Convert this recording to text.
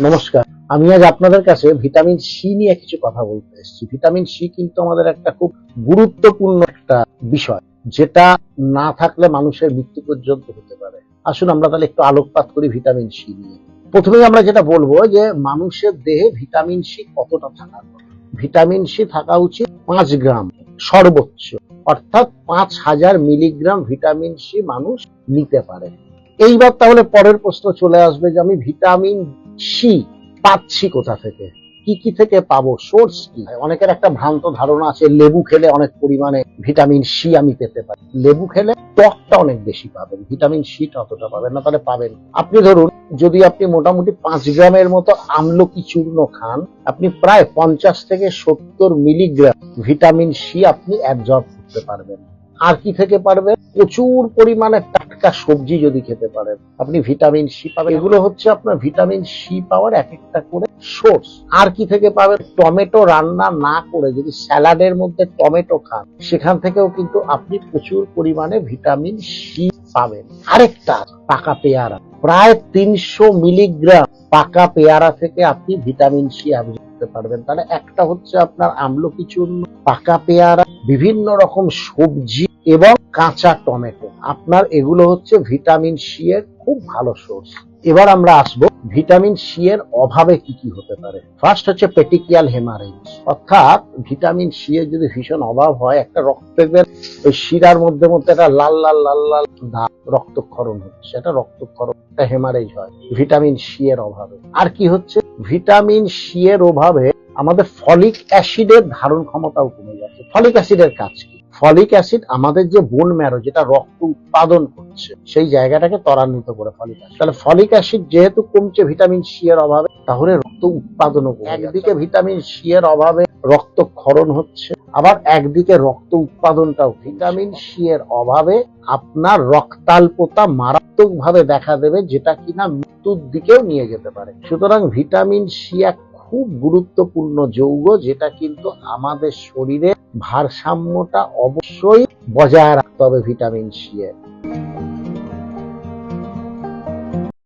নমস্কার। আমি আজ আপনাদের কাছে ভিটামিন সি নিয়ে কিছু কথা বলতে এসেছি। ভিটামিন সি কিন্তু আমাদের একটা খুব গুরুত্বপূর্ণ একটা বিষয়, যেটা না থাকলে মানুষের মৃত্যু পর্যন্ত হতে পারে। আসুন আমরা তাহলে একটু আলোকপাত করি ভিটামিন সি নিয়ে। প্রথমেই আমরা যেটা বলবো যে মানুষের দেহে ভিটামিন সি কতটা থাকা কথা। ভিটামিন সি থাকা উচিত 5 গ্রাম সর্বোচ্চ, অর্থাৎ 5000 মিলিগ্রাম ভিটামিন সি মানুষ নিতে পারে। এইবার তাহলে পরের প্রশ্ন চলে আসবে যে আমি ভিটামিন সি পাচ্ছি কোথা থেকে, কি কি থেকে পাবো, সোর্স কি? অনেকের একটা ভ্রান্ত ধারণা আছে লেবু খেলে অনেক পরিমাণে ভিটামিন সি আমি পেতে পারি। লেবু খেলে টকটা অনেক বেশি পাবেন, ভিটামিন সি অতটা পাবেন না। তাহলে পাবেন আপনি ধরুন যদি আপনি মোটামুটি 5 গ্রামের মতো আমলকি চূর্ণ খান, আপনি প্রায় 50 থেকে 70 মিলিগ্রাম ভিটামিন সি আপনি অ্যাবজর্ব করতে পারবেন। আর কি থেকে পারবেন? প্রচুর পরিমাণে টাটকা সবজি যদি খেতে পারেন আপনি ভিটামিন সি পাবেন। এগুলো হচ্ছে আপনার ভিটামিন সি পাওয়ার এক একটা করে সোর্স। আর কি থেকে পাবেন? টমেটো রান্না না করে যদি স্যালাডের মধ্যে টমেটো খান, সেখান থেকেও কিন্তু আপনি প্রচুর পরিমাণে ভিটামিন সি পাবেন। আরেকটা পাকা পেয়ারা, প্রায় 300 মিলিগ্রাম পাকা পেয়ারা থেকে আপনি ভিটামিন সি অ্যাবজর্ব করতে পারবেন। তাহলে একটা হচ্ছে আপনার আমলকি চূর্ণ, পাকা পেয়ারা, বিভিন্ন রকম সবজি এবং কাঁচা টমেটো। আপনার এগুলো হচ্ছে ভিটামিন সি এর খুব ভালো সোর্স। এবার আমরা আসবো ভিটামিন সি এর অভাবে কি কি হতে পারে। ফার্স্ট হচ্ছে পেটিকিয়াল হেমারেজ, অর্থাৎ ভিটামিন সি এর যদি ভীষণ অভাব হয়, একটা রক্তের ওই শিরার মধ্যে মধ্যে একটা লাল লাল লাল লাল দাগ, রক্তক্ষরণ হচ্ছে, এটা রক্তক্ষরণ, একটা হেমারেজ হয় ভিটামিন সি এর অভাবে। আর কি হচ্ছে? ভিটামিন সি এর অভাবে আমাদের ফলিক অ্যাসিডের ধারণ ক্ষমতাও কমে যাচ্ছে। ফলিক অ্যাসিডের কাজ কি? ফলিক অ্যাসিড আমাদের যে বোন ম্যারো, যেটা রক্ত উৎপাদন করছে, সেই জায়গাটাকে ত্বরান্বিত করে ফলিক অ্যাসিড। তাহলে ফলিক অ্যাসিড যেহেতু কমছে ভিটামিন সি এর অভাবে, তাহলে রক্ত উৎপাদনও কমে। একদিকে ভিটামিন সি এর অভাবে রক্তক্ষরণ হচ্ছে, আবার একদিকে রক্ত উৎপাদনটাও। ভিটামিন সি এর অভাবে আপনার রক্তাল্পতা মারাত্মকভাবে দেখা দেবে, যেটা কিনা মৃত্যুর দিকেও নিয়ে যেতে পারে। সুতরাং ভিটামিন সি এক খুব গুরুত্বপূর্ণ যৌগ, যেটা কিন্তু আমাদের শরীরে ভারসাম্যটা অবশ্যই বজায় রাখতে হবে ভিটামিন সি এর।